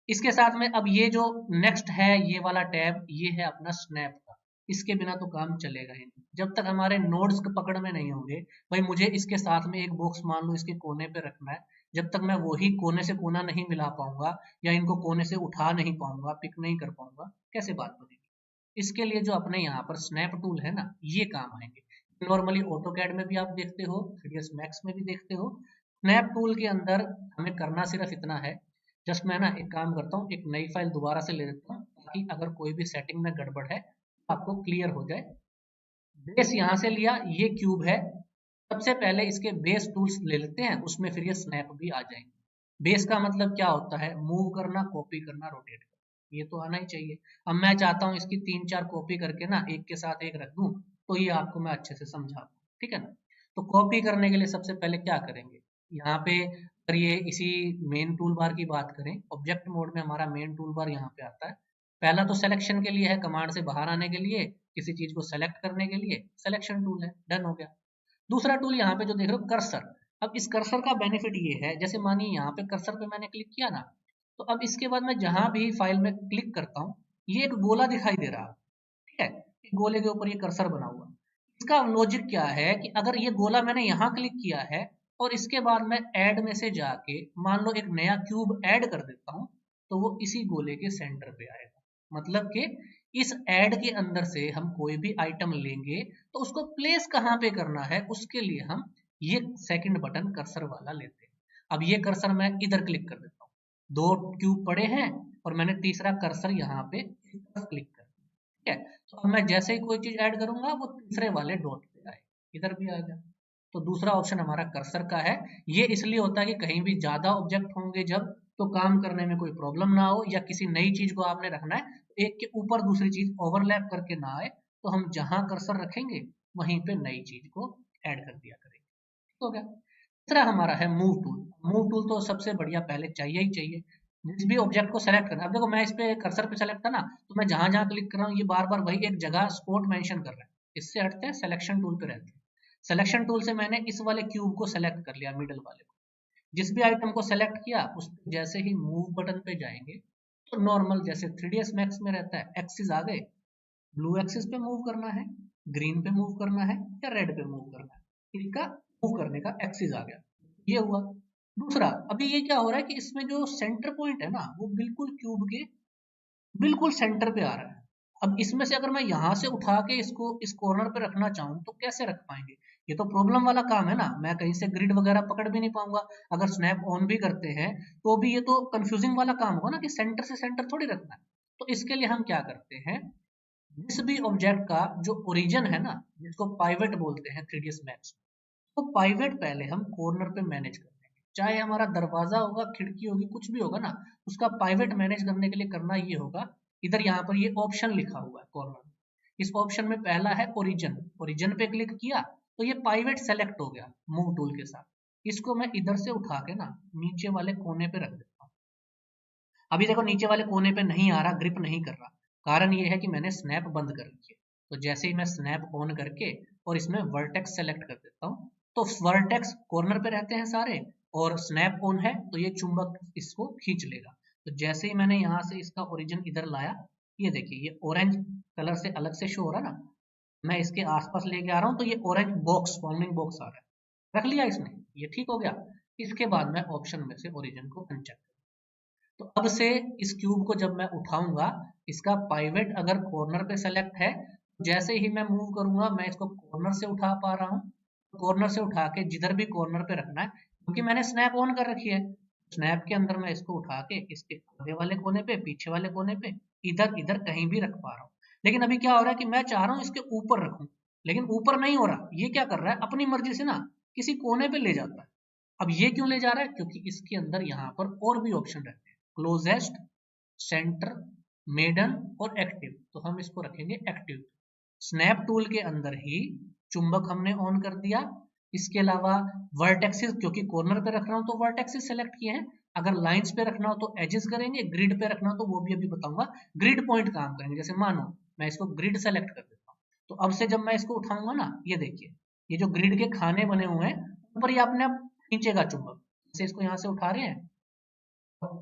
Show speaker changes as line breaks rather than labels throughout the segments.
इसके साथ में अब ये जो नेक्स्ट है ये वाला टैब, ये है अपना स्नैप का। इसके बिना तो काम चलेगा ही नहीं जब तक हमारे नोड्स पकड़ में नहीं होंगे। भाई मुझे इसके साथ में एक बॉक्स मान लो इसके कोने पे रखना है, जब तक मैं वही कोने से कोना नहीं मिला पाऊंगा या इनको कोने से उठा नहीं पाऊंगा, पिक नहीं कर पाऊंगा, कैसे बात बनेगी। इसके लिए जो अपने यहाँ पर स्नैप टूल है ना, ये काम आएंगे। नॉर्मली ऑटोकैड में भी आप देखते हो, 3ds मैक्स में भी देखते हो। स्नैप टूल के अंदर हमें करना सिर्फ इतना है, जस्ट मैं ना एक काम करता हूँ, एक नई फाइल दोबारा से ले लेता हूँ ताकि अगर कोई भी सेटिंग में गड़बड़ है तो आपको क्लियर हो जाए। बेस यहाँ से लिया, ये क्यूब है। सबसे पहले इसके बेस टूल्स ले लेते हैं, उसमें फिर ये स्नैप भी आ जाएंगे। बेस का मतलब क्या होता है, मूव करना, कॉपी करना, रोटेट करना, ये तो आना ही चाहिए। अब मैं चाहता हूँ इसकी 3-4 कॉपी करके ना एक के साथ एक रख दूं, तो ये आपको मैं अच्छे से समझा दूं, ठीक है ना। तो कॉपी करने के लिए सबसे पहले क्या करेंगे, यहाँ पे अगर ये इसी मेन टूल बार की बात करें, ऑब्जेक्ट मोड में हमारा मेन टूल बार यहाँ पे आता है। पहला तो सिलेक्शन के लिए है, कमांड से बाहर आने के लिए, किसी चीज को सेलेक्ट करने के लिए सिलेक्शन टूल है, डन हो गया। दूसरा टूल यहाँ पे जो देख रहे हो कर्सर। अब इस कर्सर का बेनिफिट ये है, जैसे मानिए यहाँ पे कर्सर पे मैंने क्लिक किया ना, तो अब इसके बाद मैं जहां भी फाइल में क्लिक करता हूँ ये एक गोला दिखाई दे रहा है, ठीक है। एक गोले के ऊपर ये कर्सर बना हुआ। इसका लॉजिक क्या है कि अगर ये गोला मैंने यहाँ क्लिक किया है और इसके बाद मैं ऐड में से जाके मान लो एक नया क्यूब ऐड कर देता हूँ, तो वो इसी गोले के सेंटर पे आएगा। मतलब कि इस ऐड के अंदर से हम कोई भी आइटम लेंगे तो उसको प्लेस कहाँ पे करना है, उसके लिए हम ये सेकंड बटन कर्सर वाला लेते हैं। अब ये कर्सर मैं इधर क्लिक कर देता हूँ, 2 क्यूब पड़े हैं और मैंने तीसरा कर्सर यहाँ पे क्लिक कर दिया, ठीक है। तो अब मैं जैसे ही कोई चीज ऐड करूंगा वो तीसरे वाले डॉट पे आए, इधर भी आ गया। तो दूसरा ऑप्शन हमारा कर्सर का है। ये इसलिए होता है कि कहीं भी ज्यादा ऑब्जेक्ट होंगे जब, तो काम करने में कोई प्रॉब्लम ना हो, या किसी नई चीज को आपने रखना है एक के ऊपर दूसरी चीज ओवरलैप करके ना आए, तो हम जहां कर्सर रखेंगे वहीं पे नई चीज को ऐड कर दिया करेंगे। ठीक हो गया। तीसरा हमारा है मूव टूल। मूव टूल तो सबसे बढ़िया पहले चाहिए ही चाहिए। जिस भी ऑब्जेक्ट को सेलेक्ट करना, अब देखो मैं इस पे कर्सर पे सेलेक्ट था ना, तो मैं जहां जहां क्लिक कर रहा हूँ ये बार बार वही एक जगह स्पॉट मेंशन कर रहा है। इससे हटते हैं, सिलेक्शन टूल पे रहते हैं। सिलेक्शन टूल से मैंने इस वाले क्यूब को सेलेक्ट कर लिया, मिडल वाले को। जिस भी आइटम को सेलेक्ट किया उस पे जैसे ही मूव बटन पे जाएंगे तो नॉर्मल जैसे 3ds मैक्स में रहता है, एक्सिस आ गए, ब्लू एक्सिस पे मूव करना है, ग्रीन पे मूव करना है या रेड पे मूव करना है, इनका मूव करने का एक्सिस आ गया। ये हुआ। दूसरा, अभी ये क्या हो रहा है कि इसमें जो सेंटर पॉइंट है ना वो बिल्कुल क्यूब के बिल्कुल सेंटर पे आ रहा है। अब इसमें से अगर मैं यहां से उठा के इसको इस कॉर्नर पे रखना चाहूँ तो कैसे रख पाएंगे, ये तो प्रॉब्लम वाला काम है ना। मैं कहीं से ग्रिड वगैरह पकड़ भी नहीं पाऊंगा। अगर स्नैप ऑन भी करते हैं तो भी ये तो कंफ्यूजिंग वाला काम होगा ना कि सेंटर से सेंटर थोड़ी रखना है। तो इसके लिए हम क्या करते हैं, जिस भी ऑब्जेक्ट का जो ओरिजिन है ना, जिसको पाइवेट बोलते हैं 3ds मैक्स, तो पाइवेट पहले हम कॉर्नर पे मैनेज कर देंगे। चाहे हमारा दरवाजा होगा, खिड़की होगी, कुछ भी होगा ना, उसका पाइवेट मैनेज करने के लिए करना ये होगा, इधर यहाँ पर ये ऑप्शन लिखा हुआ है कॉर्नर में, इस ऑप्शन में पहला है ओरिजिन। ओरिजिन पे क्लिक किया तो ये पाइवेट सेलेक्ट हो गया मूव टूल के साथ। इसको मैं इधर से उठा के ना नीचे वाले कोने पे रख देता हूँ। अभी देखो नीचे वाले कोने पे नहीं आ रहा, ग्रिप नहीं कर रहा। कारण ये है कि मैंने स्नैप बंद कर रखी है। तो जैसे ही मैं स्नैप ऑन करके और इसमें वर्टेक्स सेलेक्ट कर देता हूँ, तो वर्टेक्स कॉर्नर पे रहते हैं सारे, और स्नैप ऑन है तो ये चुंबक इसको खींच लेगा। तो जैसे ही मैंने यहाँ से इसका ओरिजिन इधर लाया, ये देखिए ये ऑरेंज कलर से अलग से शो हो रहा है ना, मैं इसके आसपास लेके आ रहा हूँ तो ये ऑरेंज बॉक्स, बाउंडिंग बॉक्स आ रहा है, रख लिया इसने, ये ठीक हो गया। इसके बाद मैं ऑप्शन में से ओरिजिन को अनचेक, तो अब से इस क्यूब को जब मैं उठाऊंगा, इसका पाइवेट अगर कॉर्नर पे सेलेक्ट है, जैसे ही मैं मूव करूंगा मैं इसको कॉर्नर से उठा पा रहा हूँ। कॉर्नर से उठा के जिधर भी कॉर्नर पे रखना है, क्योंकि मैंने स्नैप ऑन कर रखी है, स्नैप के अंदर मैं इसको उठा के इसके आगे वाले कोने पे, पीछे वाले कोने पे, इधर इधर कहीं भी रख पा रहा हूँ। लेकिन अभी क्या हो रहा है कि मैं चाह रहा हूँ इसके ऊपर रखूं, लेकिन ऊपर नहीं हो रहा। ये क्या कर रहा है, अपनी मर्जी से ना किसी कोने पे ले जाता है। अब ये क्यों ले जा रहा है, क्योंकि इसके अंदर यहाँ पर और भी ऑप्शन रहते हैं, क्लोजेस्ट, सेंटर, मेडन और एक्टिव। तो हम इसको रखेंगे एक्टिव। स्नैप टूल के अंदर ही चुंबक हमने ऑन कर दिया। इसके अलावा वर्टेक्सिस, क्योंकि कॉर्नर पे रख रहा हूं तो वर्टेक्सिस सेलेक्ट किए हैं। अगर लाइंस पे रखना हो तो एजेस करेंगे, ग्रिड पे रखना हो तो वो भी अभी बताऊंगा, ग्रिड पॉइंट काम करेंगे। जैसे मानो मैं इसको ग्रिड सेलेक्ट कर देता हूँ, तो अब से जब मैं इसको उठाऊंगा ना, ये देखिए ये जो ग्रिड के खाने बने हुए हैं ऊपर, ये अपने आप खींचेगा चुंबक। जैसे इसको यहाँ से उठा रहे हैं,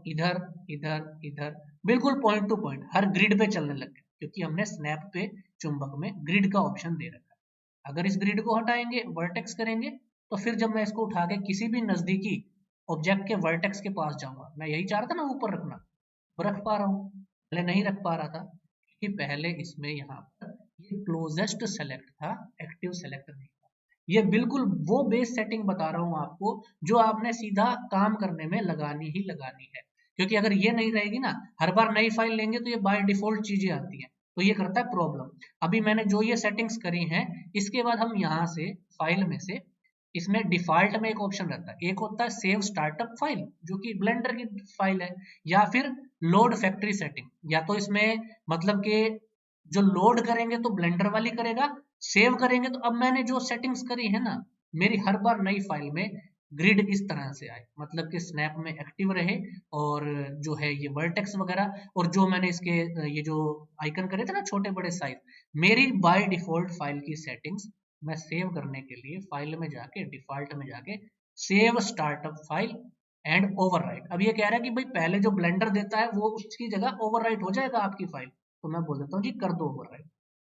इधर इधर इधर, बिल्कुल पॉइंट टू पॉइंट हर ग्रिड पे चलने लग गए, क्योंकि हमने स्नैप पे चुंबक में ग्रिड का ऑप्शन दे रखा है। अगर इस ग्रिड को हटाएंगे, वर्टेक्स करेंगे, तो फिर जब मैं इसको उठा के किसी भी नजदीकी ऑब्जेक्ट के वर्टेक्स के पास जाऊंगा, मैं यही चाह रहा था ना ऊपर रखना, तो रख पा रहा हूँ, पहले नहीं रख पा रहा था, क्योंकि पहले इसमें यहाँ पर ये क्लोजेस्ट सेलेक्ट था, एक्टिव सेलेक्ट नहीं था। ये बिल्कुल वो बेस सेटिंग बता रहा हूँ आपको जो आपने सीधा काम करने में लगानी ही लगानी है, क्योंकि अगर ये नहीं रहेगी ना, हर बार नई फाइल लेंगे तो ये बाय डिफॉल्ट चीजें आती हैं, तो ये करता है प्रॉब्लम। अभी मैंने जो ये सेटिंग्स करी हैं, इसके बाद हम यहाँ से फाइल में से, इसमें डिफॉल्ट में एक ऑप्शन रहता है, एक होता है सेव स्टार्टअप फाइल जो कि ब्लेंडर की फाइल है, या फिर लोड फैक्ट्री सेटिंग, या तो इसमें मतलब कि जो लोड करेंगे तो ब्लेंडर वाली करेगा, सेव करेंगे तो अब मैंने जो सेटिंग्स करी है ना, मेरी हर बार नई फाइल में ग्रिड इस तरह से आए, मतलब कि स्नैप में एक्टिव रहे, और जो है ये वर्टेक्स वगैरह, और जो मैंने इसके ये जो आइकन करे थे ना छोटे बड़े साइज, मेरी बाय डिफॉल्ट फाइल की सेटिंग्स मैं सेव करने के लिए फाइल में जाके डिफॉल्ट में जाके save startup file and overwrite, अब ये कह रहा है कि भाई पहले जो ब्लेंडर देता है वो उसकी जगह ओवरराइट हो जाएगा आपकी फाइल, तो मैं बोल देता हूँ जी कर दो ओवरराइट।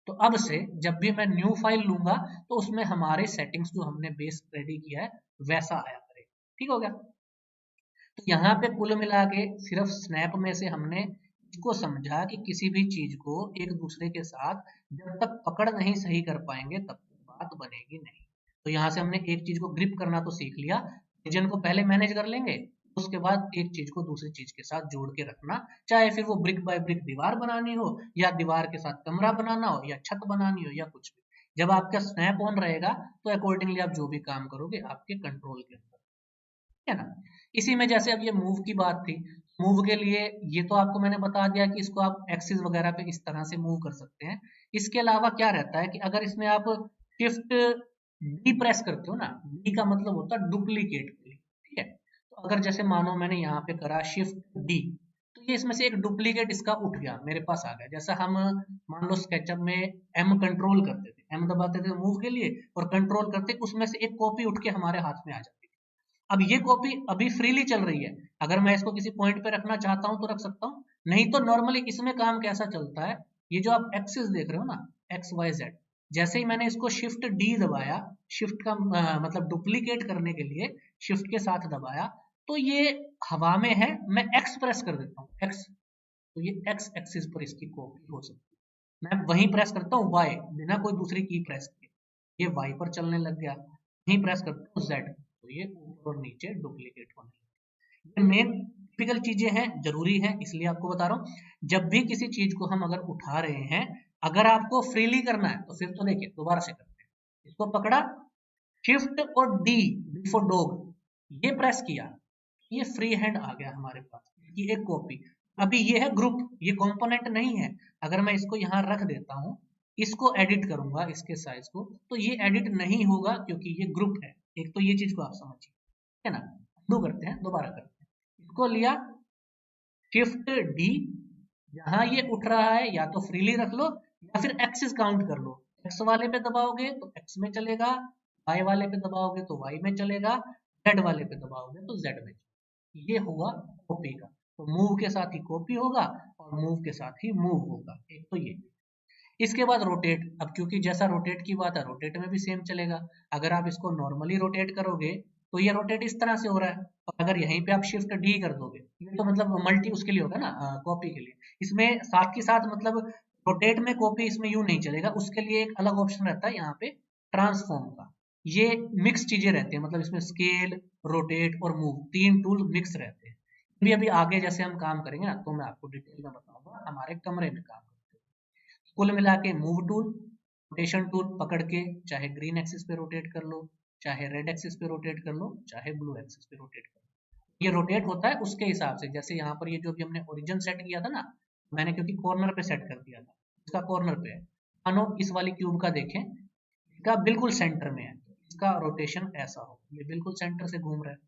तो अब से जब भी मैं न्यू फाइल लूंगा तो उसमें हमारे सेटिंग्स जो हमने बेस रेडी किया है वैसा आया करेगा, ठीक हो गया। तो यहाँ पे कुल मिला के सिर्फ स्नैप में से हमने इसको समझा कि किसी भी चीज को एक दूसरे के साथ जब तक पकड़ नहीं सही कर पाएंगे तब तक बात बनेगी नहीं। तो यहाँ से हमने एक चीज को ग्रिप करना तो सीख लिया, रीजन को पहले मैनेज कर लेंगे, उसके बाद एक चीज को दूसरी चीज के साथ जोड़ के रखना, चाहे फिर वो ब्रिक बाय ब्रिक दीवार बनानी हो, या दीवार के साथ कमरा बनाना हो, या छत बनानी हो, या कुछ भी। जब आपका स्नैप ऑन रहेगा तो अकॉर्डिंगली आप जो भी काम करोगे आपके कंट्रोल के अंदर, है ना। इसी में जैसे अब ये मूव की बात थी, मूव के लिए ये तो आपको मैंने बता दिया कि इसको आप एक्सिस वगैरह पे इस तरह से मूव कर सकते हैं। इसके अलावा क्या रहता है कि अगर इसमें आप शिफ्ट डी प्रेस करते हो ना, डी का मतलब होता है डुप्लीकेट के लिए, ठीक है। तो अगर जैसे मानो मैंने यहाँ पे करा शिफ्ट डी, तो ये इसमें से एक डुप्लीकेट इसका उठ गया मेरे पास आ गया, जैसा हम मान लो स्केचअप में एम कंट्रोल करते थे, एम दबाते थे मूव के लिए, और कंट्रोल करते उसमें से एक कॉपी उठ के हमारे हाथ में आ जाती। अब ये कॉपी अभी फ्रीली चल रही है, अगर मैं इसको किसी पॉइंट पे रखना चाहता हूं तो रख सकता हूं, नहीं तो नॉर्मली इसमें काम कैसा चलता है, ये जो आप एक्सिस देख रहे हो ना, एक्स वाई जेड, जैसे ही मैंने इसको शिफ्ट डी दबाया, शिफ्ट का मतलब डुप्लीकेट करने के लिए शिफ्ट के साथ दबाया, तो ये हवा में है, मैं एक्स प्रेस कर देता हूँ, एक्स, तो ये एक्स एक्सिस पर इसकी कॉपी हो सकती है। मैं वहीं प्रेस करता हूँ वाई, बिना कोई दूसरी की प्रेस किए, ये वाई पर चलने लग गया, वहीं प्रेस करता हूँ जेड, तो ये ऊपर और नीचे डुप्लीकेट होने लगे। ये मेन टिपिकल चीजें हैं, जरूरी है इसलिए आपको बता रहा हूँ। जब भी किसी चीज को हम अगर उठा रहे हैं, अगर आपको फ्रीली करना है तो फिर तो देखिए दोबारा से करते हैं, इसको पकड़ा, शिफ्ट और डी, डी फॉर डॉग, ये प्रेस किया, ये फ्री हैंड आ गया हमारे पास, ये एक कॉपी। अभी ये है ग्रुप, ये कंपोनेंट नहीं है, अगर मैं इसको यहाँ रख देता हूँ, इसको एडिट करूंगा इसके साइज को, तो ये एडिट नहीं होगा क्योंकि ये ग्रुप है। एक तो ये चीज को आप समझिए, है ना। दो करते हैं, दोबारा करते हैं, इसको लिया शिफ्ट डी, जहां ये उठ रहा है या तो फ्रीली रख लो या फिर एक्सिस काउंट कर लो, एक्स वाले पे दबाओगे तो एक्स में चलेगा, वाई वाले पे दबाओगे तो वाई में चलेगा, जेड वाले पे दबाओगे तो जेड में चलेगा। ये हुआ कॉपी का, तो मूव के साथ ही कॉपी होगा और मूव के साथ ही मूव होगा, एक तो ये। इसके बाद रोटेट, अब क्योंकि जैसा रोटेट की बात है रोटेट में भी सेम चलेगा, अगर आप इसको नॉर्मली रोटेट करोगे तो ये रोटेट इस तरह से हो रहा है, और अगर यहीं पे आप शिफ्ट डी कर दोगे, ये तो मतलब मल्टी उसके लिए होगा ना, कॉपी के लिए, इसमें साथ के साथ मतलब रोटेट में कॉपी इसमें यूं नहीं चलेगा, उसके लिए एक अलग ऑप्शन रहता है यहाँ पे ट्रांसफॉर्म का। ये मिक्स चीजें रहती है, मतलब इसमें स्केल, रोटेट और मूव तीन टूल मिक्स रहते हैं। भी अभी आगे जैसे हम काम करेंगे ना तो मैं आपको डिटेल में बताऊंगा हमारे कमरे में काम करते हैं। कुल मिला के मूव टूल, रोटेशन टूल पकड़ के चाहे ग्रीन एक्सिस पे रोटेट कर लो, चाहे रेड एक्सिस पे रोटेट कर लो, चाहे ब्लू एक्सिस पे रोटेट कर लो, ये रोटेट होता है उसके हिसाब से। जैसे यहाँ पर ये जो भी हमने ओरिजिन सेट किया था ना, मैंने क्योंकि कॉर्नर पे सेट कर दिया था, इसका कॉर्नर पे है, मानो इस वाली क्यूब का देखें, इसका बिल्कुल सेंटर में है, तो इसका रोटेशन ऐसा हो, ये बिल्कुल सेंटर से घूम रहा है,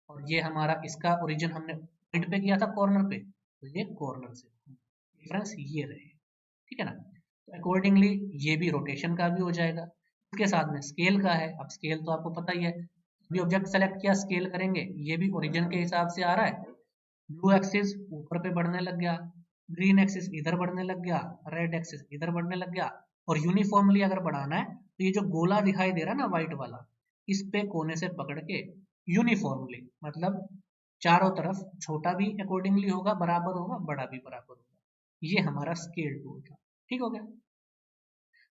और ये हमारा इसका ओरिजिन हमने पॉइंट पे किया था कॉर्नर पे, तो ये कॉर्नर से, डिफरेंस ये रहे, ठीक है ना। तो अकॉर्डिंगली ये भी रोटेशन का भी हो जाएगा। इसके साथ में स्केल का है, अब स्केल तो आपको पता ही है, भी ऑब्जेक्ट सेलेक्ट किया स्केल करेंगे, ये भी ओरिजिन के हिसाब से आ रहा है, ब्लू एक्सिस ऊपर पे बढ़ने लग गया, ग्रीन एक्सिस इधर बढ़ने लग गया, रेड एक्सिस इधर बढ़ने लग गया। और यूनिफॉर्मली अगर बढ़ाना है तो ये जो गोला दिखाई दे रहा है ना व्हाइट वाला, इस पे कोने से पकड़ के यूनिफॉर्मली, मतलब चारों तरफ छोटा भी अकॉर्डिंगली होगा, बराबर होगा, बड़ा भी बराबर होगा। ये हमारा स्केल टूल था। ठीक हो गया।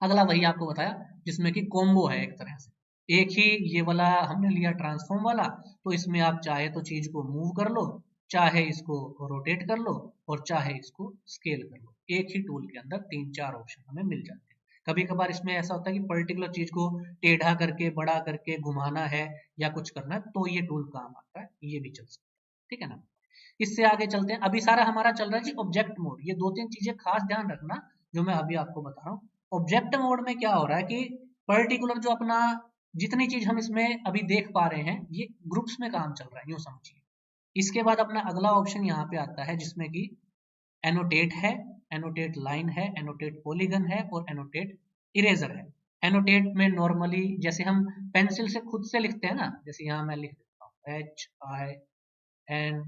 अगला वही आपको बताया जिसमें कि कॉम्बो है एक तरह से। एक ही ये वाला हमने लिया ट्रांसफॉर्म वाला, तो इसमें आप चाहे तो चीज को मूव कर लो, चाहे इसको रोटेट कर लो, और चाहे इसको स्केल कर लो। एक ही टूल के अंदर 3-4 ऑप्शन हमें मिल जाते हैं। कभी कभार इसमें ऐसा होता है कि पर्टिकुलर चीज को टेढ़ा करके, बड़ा करके घुमाना है या कुछ करना है, तो ये टूल काम आता है, ये भी चल सकता है। ठीक है ना। इससे आगे चलते हैं। अभी सारा हमारा चल रहा है जी ऑब्जेक्ट मोड। ये 2-3 चीजें खास ध्यान रखना जो मैं अभी आपको बता रहा हूँ। ऑब्जेक्ट मोड में क्या हो रहा है कि पर्टिकुलर जो अपना जितनी चीज हम इसमें अभी देख पा रहे हैं, ये ग्रुप्स में काम चल रहा है, यूं समझिए। इसके बाद अपना अगला ऑप्शन यहाँ पे आता है जिसमें कि एनोटेट है, एनोटेट लाइन है, एनोटेट पॉलीगन है, और एनोटेट इरेजर है। एनोटेट में नॉर्मली जैसे हम पेंसिल से खुद से लिखते हैं ना, जैसे यहाँ मैं लिख देता हूँ HIN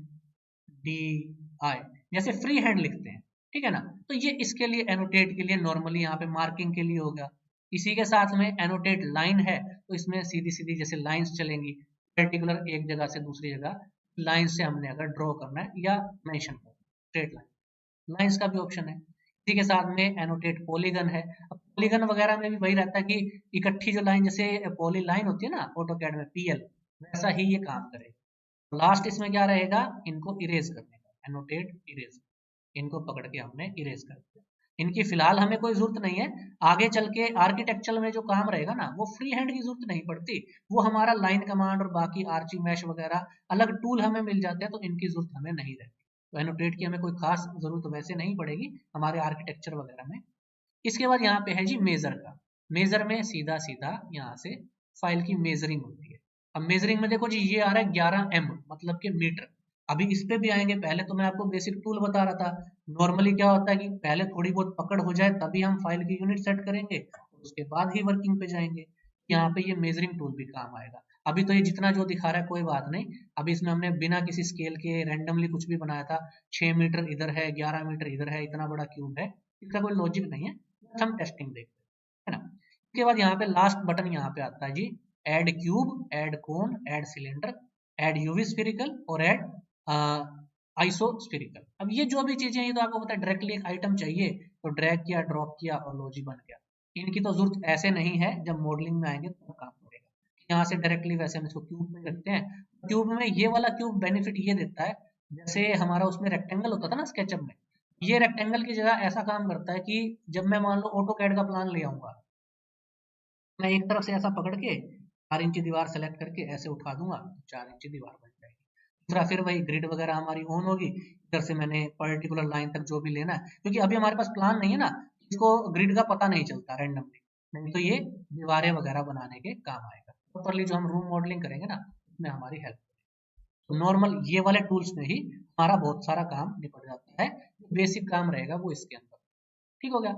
DI, जैसे फ्री हैंड लिखते हैं। ठीक है ना। तो ये इसके लिए एनोटेट के लिए नॉर्मली यहाँ पे मार्किंग के लिए हो गया। इसी के साथ में एनोटेट लाइन है, तो इसमें सीधी सीधी जैसे लाइंस चलेंगी, पर्टिकुलर एक जगह से दूसरी जगह लाइन से हमने अगर ड्रॉ करना है या मेंशन करना है, स्ट्रेट लाइन, लाइंस का भी ऑप्शन है। इसी के साथ में एनोटेट पॉलीगन है। अब पॉलीगन वगैरह में भी वही रहता है कि इकट्ठी जो लाइन, जैसे पॉली लाइन होती है ना ऑटोकैड में PL, वैसा ही ये काम करेगा। लास्ट इसमें क्या रहेगा, इनको इरेज करने का, एनोटेट इरेज, इनको पकड़ के हमने इरेज कर दिया। इनकी फिलहाल हमें कोई जरूरत नहीं है। आगे चल के आर्किटेक्चर में जो काम रहेगा ना, वो फ्री हैंड की जरूरत नहीं पड़ती, वो हमारा लाइन कमांड और बाकी आर्ची मैश वगैरह अलग टूल हमें मिल जाते हैं, तो इनकी जरूरत हमें नहीं रहती। तो एनोटेट की हमें कोई खास जरूरत वैसे नहीं पड़ेगी हमारे आर्किटेक्चर वगैरह में। इसके बाद यहाँ पे है जी मेजर का। मेजर में सीधा सीधा यहाँ से फाइल की मेजरिंग होती है। अब मेजरिंग में देखो जी, ये आ रहा है 11 M, मतलब के मीटर। अभी इस पे भी आएंगे, पहले तो मैं आपको बेसिक टूल बता रहा था। नॉर्मली क्या होता है कि पहले थोड़ी बहुत पकड़ हो जाए तभी हम फाइल की यूनिट सेट करेंगे, उसके बाद ही वर्किंग पे जाएंगे। यहाँ पे ये मेजरिंग टूल भी काम आएगा। अभी तो ये जितना जो दिखा रहा है कोई बात नहीं, अभी इसमें हमने बिना किसी स्केल के रैंडमली कुछ भी बनाया था। 6 मीटर इधर है, 11 मीटर इधर है, इतना बड़ा क्यूब है, इसका कोई लॉजिक नहीं है, हम टेस्टिंग देखते हैं, है ना। उसके बाद यहाँ पे लास्ट बटन यहाँ पे आता है जी, add cube, add cone, add cylinder, add UV spherical, और ऐड आइसो स्फेरिकल। अब ये जो भी चीजें, ये तो आपको पता है डायरेक्टली एक आइटम चाहिए तो ड्रैग किया, ड्रॉप किया और लॉजी बन गया। इनकी तो जरूरत ऐसे नहीं है, जब मॉडलिंग में आएंगे तो काम करेगा। यहाँ से डायरेक्टली वैसे हम इसको क्यूब में रखते हैं। क्यूब में ये वाला क्यूब बेनिफिट ये देता है, जैसे हमारा उसमें रेक्टेंगल होता था ना स्केचअप में, ये रेक्टेंगल की जगह ऐसा काम करता है कि जब मैं मान लो ऑटो कैड का प्लान ले आऊंगा, मैं एक तरफ से ऐसा पकड़ के 4 इंची दीवार सेलेक्ट करके ऐसे उठा दूंगा, 4 इंची दीवार बन जाएगी। दूसरा फिर वही ग्रिड वगैरह हमारी ऑन होगी, इधर से मैंने पर्टिकुलर लाइन तक जो भी लेना है, क्योंकि अभी हमारे पास प्लान नहीं है ना, इसको ग्रिड का पता नहीं चलता रैंडमली, नहीं तो ये दीवारें वगैरह बनाने के काम आएगा। प्रॉपरली जो हम रूम मॉडलिंग करेंगे ना, उसमें हमारी हेल्प। तो नॉर्मल ये वाले टूल्स में ही हमारा बहुत सारा काम निपट जाता है, बेसिक काम रहेगा वो इसके अंदर। ठीक हो गया।